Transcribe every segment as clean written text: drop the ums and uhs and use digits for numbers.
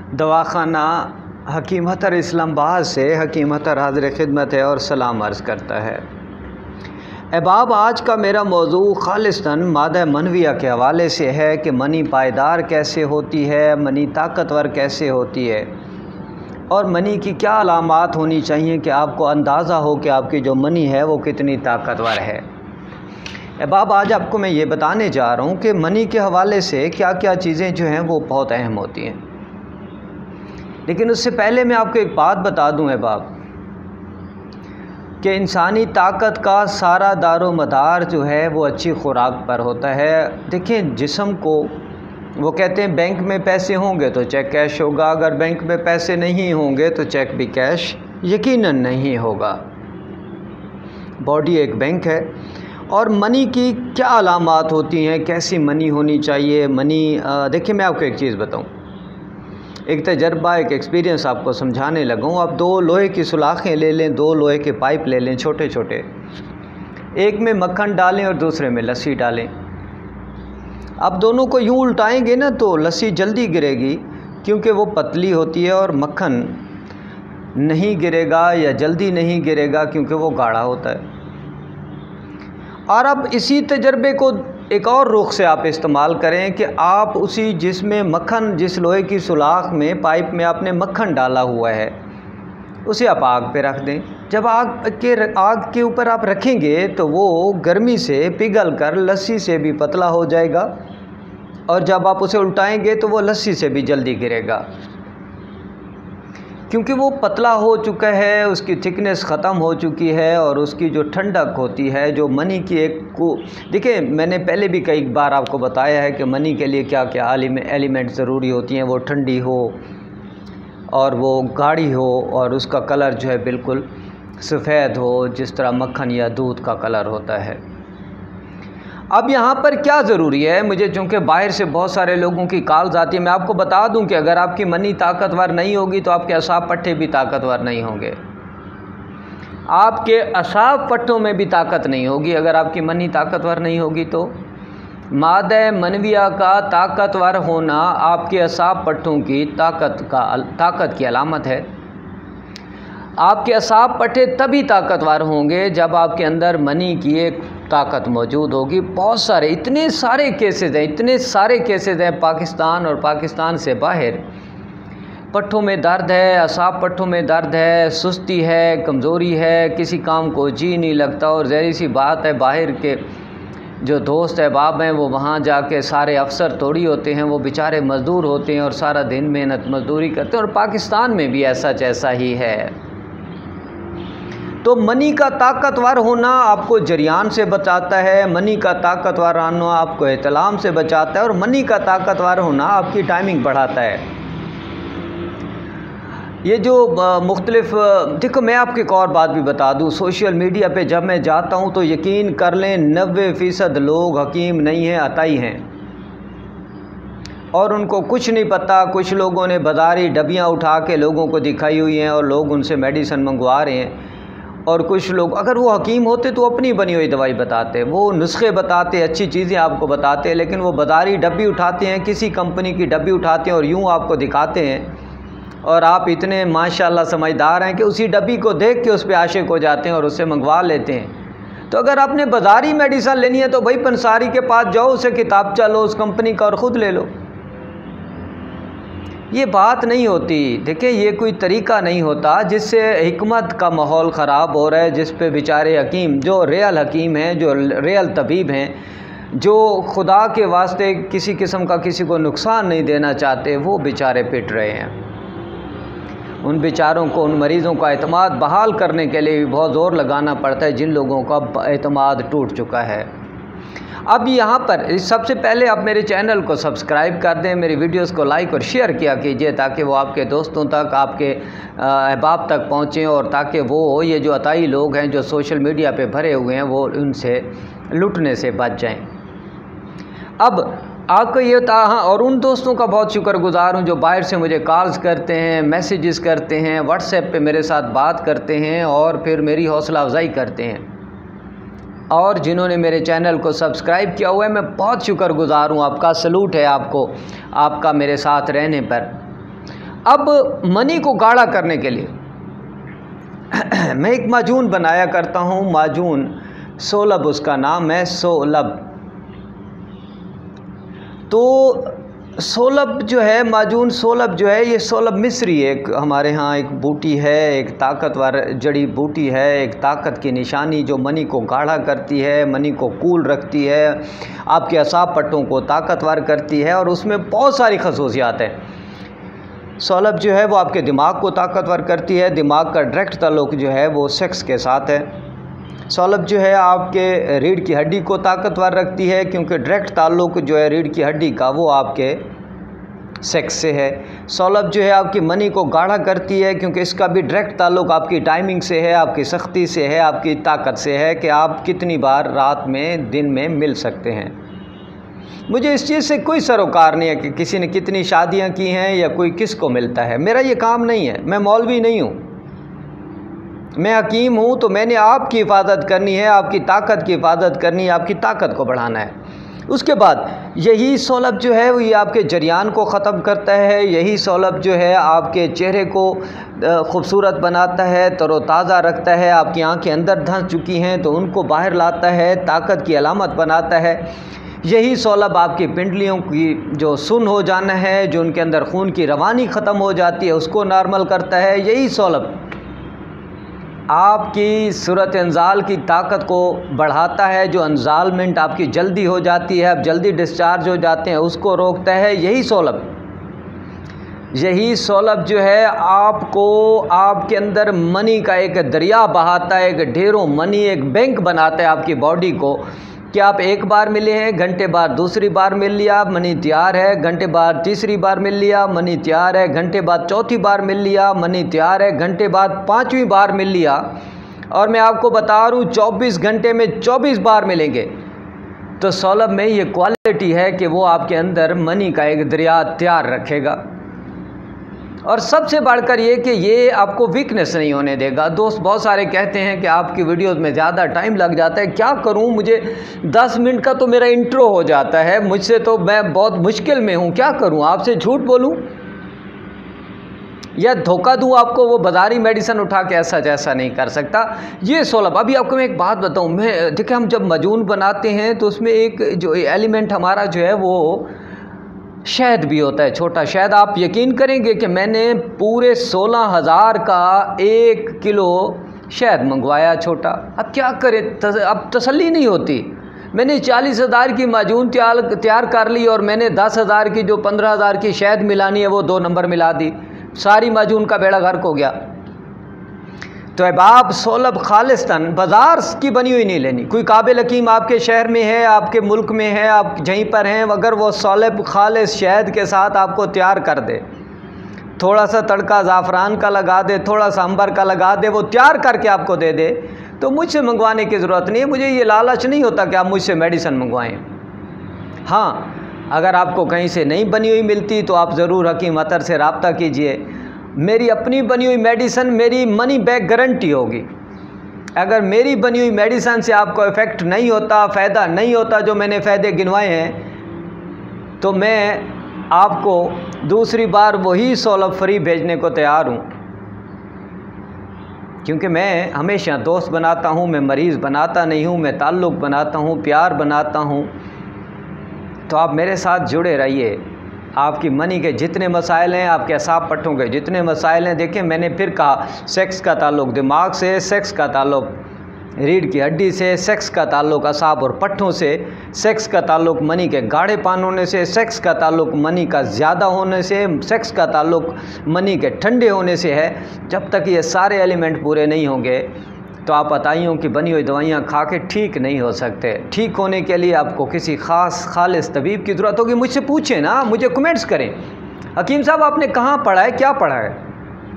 दवाखाना हकीम अतर इस्लामाबाद से हकीम अतर हाज़िर खिदमत है और सलाम अर्ज़ करता है। अहबाब, आज का मेरा मौजू खालिस्तन मादा मनविया के हवाले से है कि मनी पायदार कैसे होती है, मनी ताकतवर कैसे होती है और मनी की क्या अलामात होनी चाहिए कि आपको अंदाज़ा हो कि आपकी जो मनी है वो कितनी ताकतवर है। अहबाब, आज आपको मैं ये बताने जा रहा हूँ कि मनी के हवाले से क्या क्या चीज़ें जो हैं वो बहुत अहम होती हैं। लेकिन उससे पहले मैं आपको एक बात बता दूँ अहबाब, कि इंसानी ताकत का सारा दारो मदार जो है वो अच्छी खुराक पर होता है। देखें, जिस्म को वो कहते हैं बैंक में पैसे होंगे तो चेक कैश होगा, अगर बैंक में पैसे नहीं होंगे तो चेक भी कैश यकीनन नहीं होगा। बॉडी एक बैंक है। और मनी की क्या अलामात होती हैं, कैसी मनी होनी चाहिए। मनी देखिए, मैं आपको एक चीज़ बताऊं, एक तजर्बा, एक एक्सपीरियंस आपको समझाने लगूँ। आप दो लोहे की सुलाखें ले लें, दो लोहे के पाइप ले लें छोटे छोटे, एक में मक्खन डालें और दूसरे में लस्सी डालें। अब दोनों को यूँ उल्टाएंगे ना तो लस्सी जल्दी गिरेगी क्योंकि वो पतली होती है, और मक्खन नहीं गिरेगा या जल्दी नहीं गिरेगा क्योंकि वो गाढ़ा होता है। और अब इसी तजर्बे को एक और रुख से आप इस्तेमाल करें कि आप उसी जिसमें मक्खन, जिस लोहे की सुलाख में पाइप में आपने मक्खन डाला हुआ है, उसे आप आग पे रख दें। जब आग के ऊपर आप रखेंगे तो वो गर्मी से पिघल कर लस्सी से भी पतला हो जाएगा, और जब आप उसे उल्टाएंगे तो वो लस्सी से भी जल्दी गिरेगा क्योंकि वो पतला हो चुका है, उसकी थिकनेस ख़त्म हो चुकी है, और उसकी जो ठंडक होती है, जो मनी की एक को देखिए, मैंने पहले भी कई बार आपको बताया है कि मनी के लिए क्या क्या एलिमेंट ज़रूरी होती हैं। वो ठंडी हो और वो गाढ़ी हो और उसका कलर जो है बिल्कुल सफ़ेद हो, जिस तरह मक्खन या दूध का कलर होता है। अब यहाँ पर क्या ज़रूरी है, मुझे चूँकि बाहर से बहुत सारे लोगों की कॉल्स आती है, मैं आपको बता दूं कि अगर आपकी मनी ताकतवर नहीं होगी तो आपके असाब पट्टे भी ताकतवर नहीं होंगे। आपके असाब पट्टों में भी ताकत नहीं होगी अगर आपकी मनी ताकतवर नहीं होगी। तो मादा मनविया का ताकतवर होना आपके असाब पट्टों की ताकत की अलामत है। आपके असाब पट्टे तभी ताकतवर होंगे जब आपके अंदर मनी की एक ताकत मौजूद होगी। बहुत सारे, इतने सारे केसेस हैं पाकिस्तान और पाकिस्तान से बाहर। पट्टों में दर्द है, असाब पट्टों में दर्द है, सुस्ती है, कमज़ोरी है, किसी काम को जी नहीं लगता। और ज़ाहिर सी बात है, बाहर के जो दोस्त अहबाब हैं वो वहाँ जाके सारे अफसर थोड़ी होते हैं, वो बेचारे मज़दूर होते हैं और सारा दिन मेहनत मज़दूरी करते हैं। और पाकिस्तान में भी ऐसा ही है। तो मनी का ताकतवर होना आपको जरियान से बचाता है, मनी का ताकतवर होना आपको एहतलाम से बचाता है, और मनी का ताकतवर होना आपकी टाइमिंग बढ़ाता है। ये जो मुख्तलिफ, देखो मैं आपको एक और बात भी बता दूं, सोशल मीडिया पे जब मैं जाता हूं तो यकीन कर लें 90% लोग हकीम नहीं हैं, अताई हैं, और उनको कुछ नहीं पता। कुछ लोगों ने बाज़ारी डबियाँ उठा के लोगों को दिखाई हुई हैं और लोग उनसे मेडिसिन मंगवा रहे हैं। और कुछ लोग, अगर वो हकीम होते तो अपनी बनी हुई दवाई बताते, वो नुस्खे बताते, अच्छी चीज़ें आपको बताते, लेकिन वो बाज़ारी डब्बी उठाते हैं, किसी कंपनी की डब्बी उठाते हैं और यूँ आपको दिखाते हैं, और आप इतने माशाल्लाह समझदार हैं कि उसी डब्बी को देख के उस पर आशिक हो जाते हैं और उससे मंगवा लेते हैं। तो अगर आपने बाज़ारी मेडिसिन लेनी है तो भाई पंसारी के पास जाओ, उसे किताबचा लो उस कंपनी का और ख़ुद ले लो। ये बात नहीं होती। देखिए, ये कोई तरीक़ा नहीं होता जिससे हिकमत का माहौल ख़राब हो रहा है, जिस पे बेचारे हकीम, जो रियल हकीम हैं, जो रियल तबीब हैं, जो खुदा के वास्ते किसी किस्म का किसी को नुकसान नहीं देना चाहते, वो बेचारे पिट रहे हैं। उन बेचारों को, उन मरीज़ों का एतमाद बहाल करने के लिए भी बहुत ज़ोर लगाना पड़ता है, जिन लोगों का एतमाद टूट चुका है। अब यहाँ पर सबसे पहले आप मेरे चैनल को सब्सक्राइब कर दें, मेरी वीडियोस को लाइक और शेयर किया कीजिए ताकि वो आपके दोस्तों तक, आपके अहबाब तक पहुँचें, और ताकि वो ये जो अताई लोग हैं जो सोशल मीडिया पे भरे हुए हैं वो उनसे लुटने से बच जाएं। अब आपको ये हाँ, और उन दोस्तों का बहुत शुक्रगुज़ार हूँ जो बाहर से मुझे कॉल्स करते हैं, मैसेजेस करते हैं, व्हाट्सएप पे मेरे साथ बात करते हैं और फिर मेरी हौसला अफजाई करते हैं। और जिन्होंने मेरे चैनल को सब्सक्राइब किया हुआ है, मैं बहुत शुक्रगुज़ार हूँ, आपका सलूट है आपको, आपका मेरे साथ रहने पर। अब मनी को गाढ़ा करने के लिए मैं एक माजून बनाया करता हूँ, माजून सोलब उसका नाम है, सोलब। तो सोलब जो है, माजून सोलब जो है, ये सोलब मिस्री एक हमारे यहाँ एक बूटी है, एक ताकतवर जड़ी बूटी है, एक ताकत की निशानी जो मनी को गाढ़ा करती है, मनी को कूल रखती है, आपके असाब पट्टों को ताकतवर करती है, और उसमें बहुत सारी खसूसियात हैं। सोलब जो है वो आपके दिमाग को ताकतवर करती है, दिमाग का डायरेक्ट ताल्लुक़ जो है वो सेक्स के साथ है। सोलब जो है आपके रीढ़ की हड्डी को ताकतवर रखती है, क्योंकि डायरेक्ट ताल्लुक़ जो है रीढ़ की हड्डी का वो आपके सेक्स से है। सोलब जो है आपकी मनी को गाढ़ा करती है, क्योंकि इसका भी डायरेक्ट ताल्लुक़ आपकी टाइमिंग से है, आपकी सख्ती से है, आपकी ताकत से है कि आप कितनी बार रात में दिन में मिल सकते हैं। मुझे इस चीज़ से कोई सरोकार नहीं है कि किसी ने कितनी शादियां की हैं या कोई किस को मिलता है, मेरा ये काम नहीं है। मैं मौलवी नहीं हूँ, मैं हकीम हूँ। तो मैंने आपकी हिफाजत करनी है, आपकी ताकत की हिफाजत करनी है, आपकी ताकत को बढ़ाना है। उसके बाद यही सोलब जो है वो ये आपके जरियान को ख़त्म करता है, यही सोलब जो है आपके चेहरे को खूबसूरत बनाता है, तरोताज़ा रखता है। आपकी आँखें अंदर धंस चुकी हैं तो उनको बाहर लाता है, ताकत की अलामत बनाता है। यही सोलब आपकी पिंडलियों की जो सुन हो जाना है, जो उनके अंदर खून की रवानी ख़त्म हो जाती है, उसको नॉर्मल करता है। यही सोलब आपकी सूरत इंजाल की ताकत को बढ़ाता है, जो इंजालमेंट आपकी जल्दी हो जाती है, आप जल्दी डिस्चार्ज हो जाते हैं, उसको रोकता है। यही सोलब जो है आपको आपके अंदर मनी का एक दरिया बहाता है, एक ढेरों मनी, एक बैंक बनाता है आपकी बॉडी को, कि आप एक बार मिले हैं, घंटे बाद दूसरी बार मिल लिया, मनी तैयार है, घंटे बाद तीसरी बार मिल लिया, मनी तैयार है, घंटे बाद चौथी बार मिल लिया, मनी तैयार है, घंटे बाद पाँचवीं बार मिल लिया। और मैं आपको बता रहा हूँ 24 घंटे में 24 बार मिलेंगे। तो सोलब में ये क्वालिटी है कि वो आपके अंदर मनी का एक दरिया तैयार रखेगा। और सबसे बढ़कर ये कि ये आपको वीकनेस नहीं होने देगा। दोस्त बहुत सारे कहते हैं कि आपकी वीडियोस में ज़्यादा टाइम लग जाता है, क्या करूं, मुझे 10 मिनट का तो मेरा इंट्रो हो जाता है, मुझसे तो मैं बहुत मुश्किल में हूं, क्या करूं, आपसे झूठ बोलूं या धोखा दूं आपको? वो बाज़ारी मेडिसिन उठा के ऐसा जैसा नहीं कर सकता। ये सोलब, अभी आपको मैं एक बात बताऊँ, मैं देखिए हम जब माजून बनाते हैं तो उसमें एक जो एलिमेंट हमारा जो है वो शहद भी होता है, छोटा शहद। आप यकीन करेंगे कि मैंने पूरे 16,000 का 1 किलो शहद मंगवाया छोटा। अब क्या करें, अब तसल्ली नहीं होती। मैंने 40,000 की माजून तैयार कर ली और मैंने 10,000 की जो 15,000 की शहद मिलानी है वो 2 नंबर मिला दी, सारी माजून का बेड़ा गर्क हो गया। तो अब आप सोलब खालिस्तान बाज़ार की बनी हुई नहीं लेनी। कोई काबिल हकीम आपके शहर में है, आपके मुल्क में है, आप जहीं पर हैं, अगर वो सोलब खालिस शहद के साथ आपको तैयार कर दे, थोड़ा सा तड़का ज़ाफ़रान का लगा दे, थोड़ा सा अंबर का लगा दे, वो तैयार करके आपको दे दे, तो मुझसे मंगवाने की ज़रूरत नहीं है। मुझे ये लालच नहीं होता कि आप मुझसे मेडिसिन मंगवाएँ। हाँ, अगर आपको कहीं से नहीं बनी हुई मिलती तो आप ज़रूर हकीम अतर से रब्ता कीजिए। मेरी अपनी बनी हुई मेडिसिन मेरी मनी बैक गारंटी होगी। अगर मेरी बनी हुई मेडिसिन से आपको इफ़ेक्ट नहीं होता, फ़ायदा नहीं होता, जो मैंने फ़ायदे गिनवाए हैं, तो मैं आपको दूसरी बार वही सोलब फ्री भेजने को तैयार हूँ। क्योंकि मैं हमेशा दोस्त बनाता हूँ, मैं मरीज़ बनाता नहीं हूँ, मैं ताल्लुक़ बनाता हूँ, प्यार बनाता हूँ। तो आप मेरे साथ जुड़े रहिए। आपकी मनी के जितने मसाइल हैं, आपके असाब पट्टों के जितने मसाइल हैं, देखिए मैंने फिर कहा, सेक्स का ताल्लुक़ दिमाग से, सेक्स का ताल्लुक़ रीढ़ की हड्डी से, सेक्स का ताल्लुक़ असाब और पट्टों से, सेक्स का ताल्लुक़ मनी के गाढ़ेपन होने से, सेक्स का ताल्लुक़ मनी का ज़्यादा होने से, सेक्स का ताल्लुक़ मनी के ठंडे होने से है। जब तक ये सारे एलिमेंट पूरे नहीं होंगे तो आप अताइयों की बनी हुई दवाइयाँ खा के ठीक नहीं हो सकते। ठीक होने के लिए आपको किसी ख़ास खालिस तबीब की ज़रूरत होगी। मुझसे पूछें ना, मुझे कमेंट्स करें, हकीम साहब आपने कहाँ पढ़ा है, क्या पढ़ा है,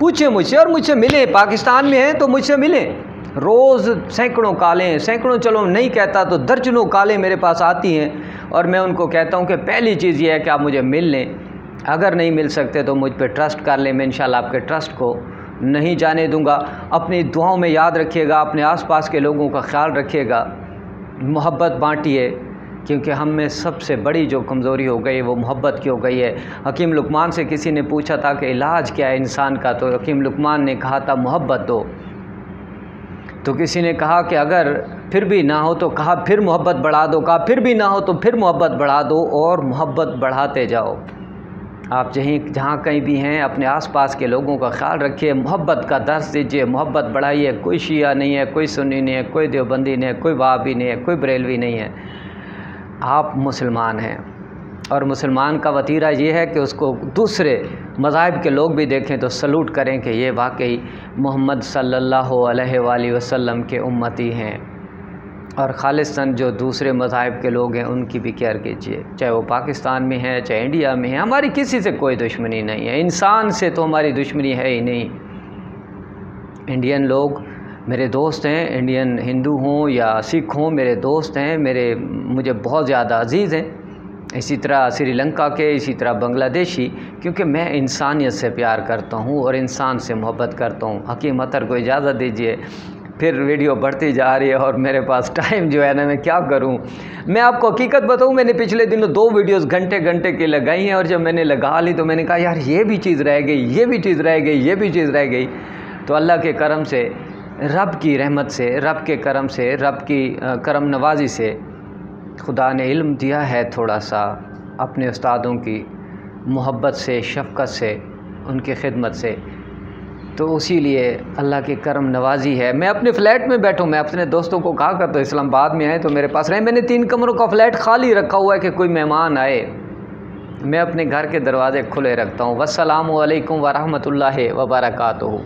पूछें मुझसे और मुझसे मिलें। पाकिस्तान में हैं तो मुझसे मिलें। रोज़ सैकड़ों कालें, सैकड़ों चलो नहीं कहता तो दर्जनों कालें मेरे पास आती हैं और मैं उनको कहता हूँ कि पहली चीज़ ये है कि आप मुझे मिल लें। अगर नहीं मिल सकते तो मुझ पर ट्रस्ट कर लें, मैं इंशाल्लाह आपके ट्रस्ट को नहीं जाने दूंगा। अपनी दुआओं में याद रखिएगा, अपने आसपास के लोगों का ख्याल रखिएगा, मोहब्बत बांटिए, क्योंकि हम में सबसे बड़ी जो कमज़ोरी हो गई वो मोहब्बत की हो गई है। हकीम लुकमान से किसी ने पूछा था कि इलाज क्या है इंसान का, तो हकीम लुकमान ने कहा था मोहब्बत दो। तो किसी ने कहा कि अगर फिर भी ना हो तो कहा फिर मोहब्बत बढ़ा दो, कहा फिर भी ना हो तो फिर मोहब्बत बढ़ा दो और मोहब्बत बढ़ाते जाओ। आप जहाँ कहीं भी हैं अपने आसपास के लोगों का ख्याल रखिए, मोहब्बत का दर्स दीजिए, मोहब्बत बढ़ाइए। कोई शिया नहीं है, कोई सुन्नी नहीं है, कोई देवबंदी नहीं है, कोई वहाबी नहीं है, कोई बरेलवी नहीं है, आप मुसलमान हैं। और मुसलमान का वतीरा ये है कि उसको दूसरे मज़ाहिब के लोग भी देखें तो सलूट करें कि ये वाकई मोहम्मद सल्लल्लाहु अलैहि वसल्लम के उम्मती हैं। और खालिस्तान जो दूसरे मज़ाहिब के लोग हैं उनकी भी केयर कीजिए, चाहे वो पाकिस्तान में है चाहे इंडिया में है। हमारी किसी से कोई दुश्मनी नहीं है, इंसान से तो हमारी दुश्मनी है ही नहीं। इंडियन लोग मेरे दोस्त हैं, इंडियन हिंदू हों या सिख हों, मेरे दोस्त हैं, मुझे बहुत ज़्यादा अजीज़ हैं। इसी तरह श्रीलंका के, इसी तरह बांग्लादेशी, क्योंकि मैं इंसानियत से प्यार करता हूँ और इंसान से मोहब्बत करता हूँ। हकीम अतर को इजाज़त दीजिए, फिर वीडियो बढ़ती जा रही है और मेरे पास टाइम जो है ना, मैं क्या करूं। मैं आपको हकीकत बताऊं, मैंने पिछले दिनों 2 वीडियोस घंटे घंटे की लगाई हैं और जब मैंने लगा ली तो मैंने कहा यार ये भी चीज़ रह गई, ये भी चीज़ रह गई, ये भी चीज़ रह गई। तो अल्लाह के करम से, रब की रहमत से, रब के करम से, रब की करम नवाजी से खुदा ने इल्म दिया है थोड़ा सा, अपने उस्तादों की मोहब्बत से, शफ़क़त से, उनकी खिदमत से। तो उसी लिए अल्लाह की करम नवाजी है। मैं अपने फ़्लैट में बैठूँ, मैं अपने दोस्तों को कहा करता हूँ इस्लामाबाद में आए तो मेरे पास रहे। मैंने 3 कमरों का फ़्लैट खाली रखा हुआ है कि कोई मेहमान आए, मैं अपने घर के दरवाज़े खुले रखता हूँ। वस्सलामु अलैकुम वरहमतुल्लाहि वबरकातुहू।